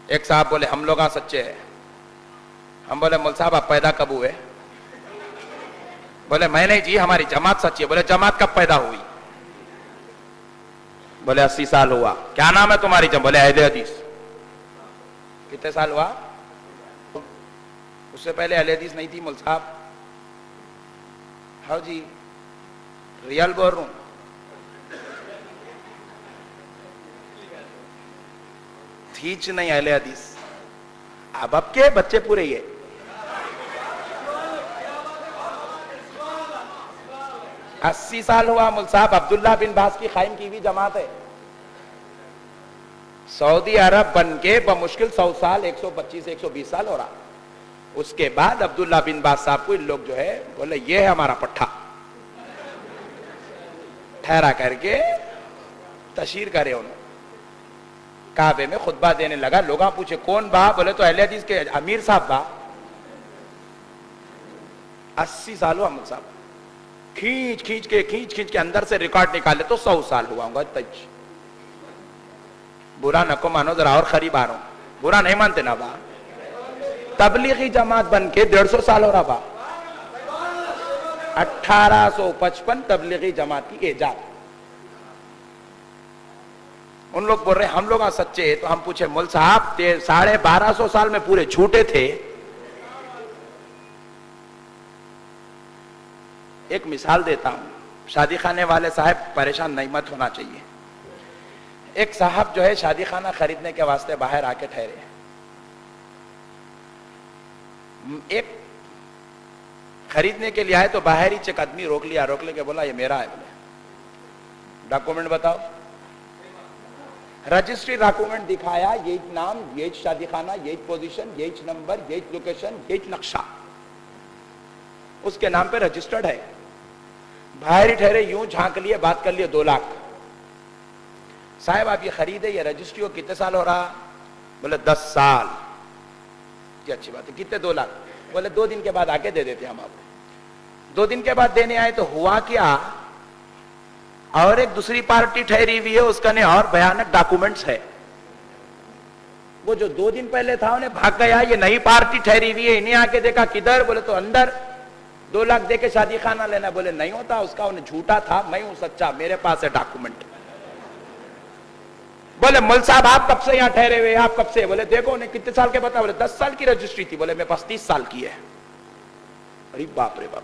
एक साहब बोले हम लोग सच्चे हैं। हम बोले मौलवी साहब आप पैदा कब हुए? बोले मैं नहीं जी, हमारी जमात सच्ची है। बोले जमात कब पैदा हुई? बोले 80 साल हुआ। क्या नाम है तुम्हारी जमात? बोले अहले हदीस। कितने साल हुआ? उससे पहले अहले हदीस नहीं थी मौलवी साहब। हाँ जी, रियल बोल रहा हूं। थीच नहीं अहले हदीस। अब के बच्चे पूरे ये 80 साल हुआ मौलवी साहब। अब्दुल्ला बिन बास की कायम की हुई जमात है। सऊदी अरब बन के बमुश्किल 100 साल, 125 120 साल हो रहा। उसके बाद अब्दुल्ला बिन बास साहब को इन लोग जो है बोले ये है हमारा पट्टा, ठहरा करके तशहीर करे। उन्होंने काबे में खुतबा देने लगा। लोग पूछे कौन बा? बोले तो अहले हदीस के अमीर साहब बा। 80 साल हुआ मौलवी साहब। खींच के अंदर से रिकॉर्ड निकाले तो 100 साल हुआ होगा। तज बुरा नको मानो, जरा और करीब आ रहा हूं। बुरा नहीं मानते ना बा? तबलीगी जमात बन के 150 साल हो रहा बा। 1855 तबलीगी जमात की इजाद। उन लोग बोल रहे हम लोग सच्चे। तो हम पूछे मौलवी साहब 1250 साल में पूरे झूठे थे। एक मिसाल देता हूं, शादी खाने वाले साहब परेशान नहीं मत होना चाहिए। एक साहब जो है शादी खाना खरीदने के वास्ते बाहर आके ठहरे। एक खरीदने के लिए आए तो बाहर ही एक आदमी रोक लिया। रोक लेके बोला ये मेरा है। बोले डॉक्यूमेंट बताओ। रजिस्ट्री डॉक्यूमेंट दिखाया, यही नाम, यही शादी खाना, यही पोजीशन, यही नंबर, यही लोकेशन, यही नक्शा उसके नाम पे रजिस्टर्ड है। बाहर ही ठहरे, यूं झांक लिए, बात कर लिए। 2 लाख। साहब आप ये खरीदे, ये रजिस्ट्री हो कितने साल हो रहा? बोले 10 साल। ये अच्छी बात है। कितने? 2 लाख। बोले 2 दिन के बाद आके दे देते हम आपको। 2 दिन के बाद देने आए तो हुआ क्या, और एक दूसरी पार्टी ठहरी हुई है, उसका ने और भयानक डॉक्यूमेंट्स है। वो जो 2 दिन पहले था उन्हें भाग गया। ये नई पार्टी ठहरी हुई है, इन्हें आके देखा किधर? बोले तो अंदर। 2 लाख दे के शादी खाना लेना। बोले नहीं होता उसका, उन्हें झूठा था, मैं हूं सच्चा, मेरे पास है डॉक्यूमेंट। बोले मौलवी साहब आप कब से यहां ठहरे हुए? आप कब से? बोले देखो उन्हें कितने साल के बता? बोले 10 साल की रजिस्ट्री थी। बोले मेरे पास 30 साल की है। अरे बाप रे बाप।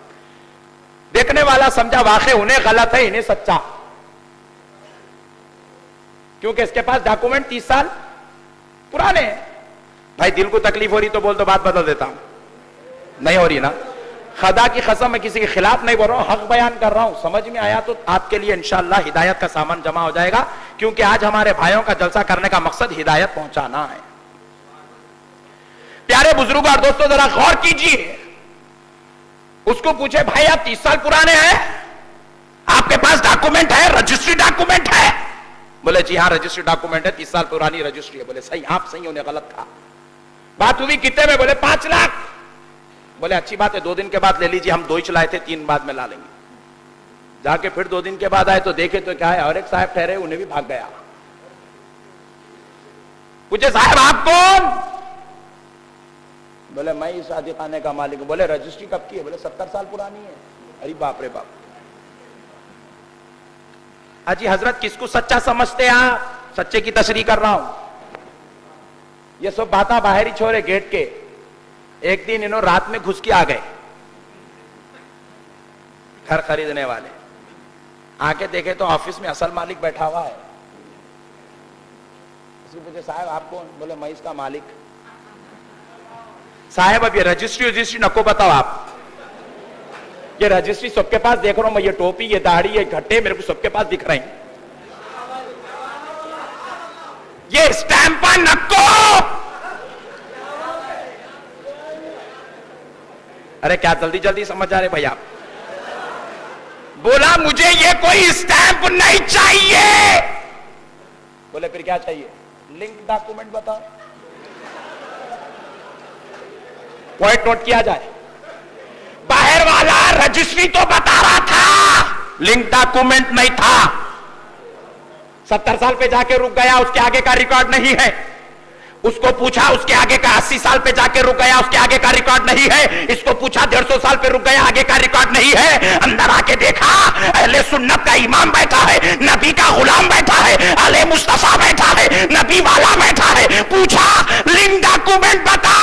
देखने वाला समझा वाकई उन्हें गलत है, इन्हें सच्चा, क्योंकि इसके पास डॉक्यूमेंट 30 साल पुराने हैं। भाई दिल को तकलीफ हो रही तो बोल दो, बात बदल देता हूं। नहीं हो रही ना? खुदा की कसम मैं किसी के खिलाफ नहीं बोल रहा हूं, हक बयान कर रहा हूं। समझ में आया तो आपके लिए इंशाअल्लाह हिदायत का सामान जमा हो जाएगा, क्योंकि आज हमारे भाइयों का जलसा करने का मकसद हिदायत पहुंचाना है। प्यारे बुजुर्ग और दोस्तों जरा गौर कीजिए। उसको पूछे भाई आप 30 साल पुराने हैं, आपके पास डॉक्यूमेंट है, रजिस्ट्री डॉक्यूमेंट है? बोले जी हाँ रजिस्ट्री डॉक्यूमेंट है, 30 साल पुरानी रजिस्ट्री है। बोले सही, आप सही, उन्हें गलत कहा। बात हुई कितने में? बोले 5 लाख। बोले अच्छी बात है, 2 दिन के बाद ले लीजिए, हम 2 ही चलाए थे, 3 बाद में ला लेंगे। जाके फिर 2 दिन के बाद आए तो देखे तो क्या है, और एक साहब ठहरे, उन्हें भी भाग गया। पूछे साहब आप कौन? बोले मैं इस शादी खाने का मालिक हूं। बोले रजिस्ट्री कब की है? बोले 70 साल पुरानी है। अरे बाप रे बाप। अजी हजरत किसको सच्चा समझते हैं आप? सच्चे की तशरीह कर रहा हूं। ये सब बातें बाहर ही छोड़े गेट के। एक दिन इन्होंने रात में घुस के आ गए घर खरीदने वाले। आके देखे तो ऑफिस में असल मालिक बैठा हुआ है। उसको पूछे साहब आप कौन? बोले मैं इसका मालिक। साहब अब ये रजिस्ट्री नको बताओ आप। ये रजिस्ट्री सबके पास देख रहा हूं मैं, ये टोपी, ये दाढ़ी, ये घट्टे मेरे को सबके पास दिख रहे हैं। ये स्टैंप नको। अरे क्या जल्दी जल्दी समझ आ रहे भाई आप? बोला मुझे ये कोई स्टैंप नहीं चाहिए। बोले फिर क्या चाहिए? लिंक डॉक्यूमेंट बताओ। पॉइंट नोट किया जाए। बाहर वाला रजिस्ट्री तो बता रहा था, लिंक डॉक्यूमेंट नहीं था। 70 साल पे जाके रुक गया, उसके आगे का रिकॉर्ड नहीं है। उसको पूछा, उसके आगे का 80 साल पे जाके रुक गया, उसके आगे का रिकॉर्ड नहीं है। इसको पूछा 150 साल पे रुक गया, आगे का रिकॉर्ड नहीं है। अंदर आके देखा, अहले सुन्नत का इमाम बैठा है, नबी का गुलाम बैठा है, अले मुस्तफा बैठा है, नबी वाला बैठा है। पूछा लिंक डॉक्यूमेंट बता,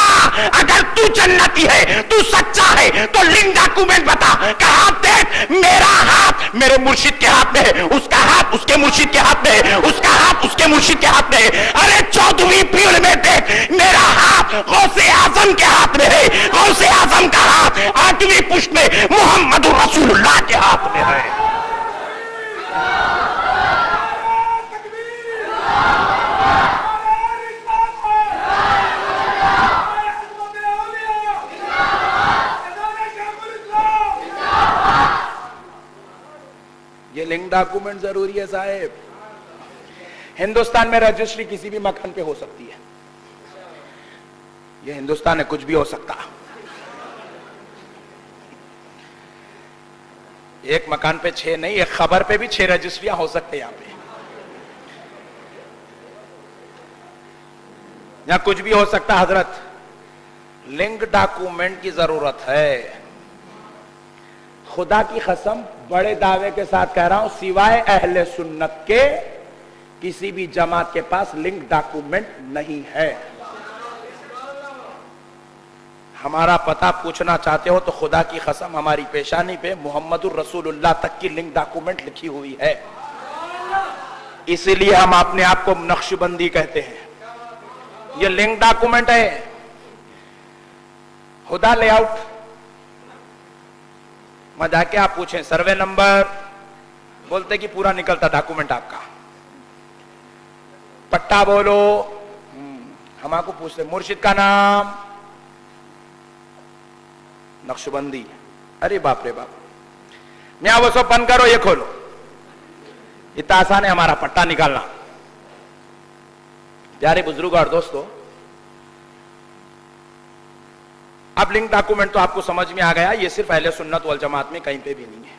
अगर तू जन्नती है, तू सच्चा है, तो लिंक डॉक्यूमेंट बता। कहा देख, मेरा हाथ मेरे मुर्शिद के हाथ में है, उसका हाथ उसके मुर्शिद के हाथ में है, उसका हाथ उसके मुर्शिद के हाथ में है। अरे 14वीं पीढ़ी में देख, मेरा हाथ गौसे आजम के हाथ में है, गौसे आजम का हाथ 8वीं पुष्ट में मोहम्मद रसूलुल्लाह के हाथ में है। ये लिंक डॉक्यूमेंट जरूरी है साहेब। हिंदुस्तान में रजिस्ट्री किसी भी मकान पे हो सकती है। ये हिंदुस्तान है, कुछ भी हो सकता। एक मकान पे 6 नहीं, एक खबर पे भी 6 रजिस्ट्रियां हो सकते हैं। यहां कुछ भी हो सकता हजरत। लिंक डॉक्यूमेंट की जरूरत है। खुदा की कसम बड़े दावे के साथ कह रहा हूं, सिवाय अहले सुन्नत के किसी भी जमात के पास लिंक डॉक्यूमेंट नहीं है। हमारा पता पूछना चाहते हो तो खुदा की कसम हमारी पेशानी पे मुहम्मदुर रसूलुल्लाह तक की लिंक डॉक्यूमेंट लिखी हुई है। इसीलिए हम अपने आप को नक्शबंदी कहते हैं। ये लिंक डॉक्यूमेंट है। हुदा लेआउट में जाके आप पूछें सर्वे नंबर, बोलते कि पूरा निकलता डॉक्यूमेंट आपका। पट्टा बोलो, हम आपको पूछते मुर्शिद का नाम, नक्शबंदी। अरे बाप रे बाप, मियां वो सब बंद करो, ये खोलो। इतना आसान है हमारा पट्टा निकालना। प्यारे बुजुर्ग और दोस्तों, अब लिंक डॉक्यूमेंट तो आपको समझ में आ गया, ये सिर्फ अहले सुन्नत वल जमात में कहीं पे भी नहीं है।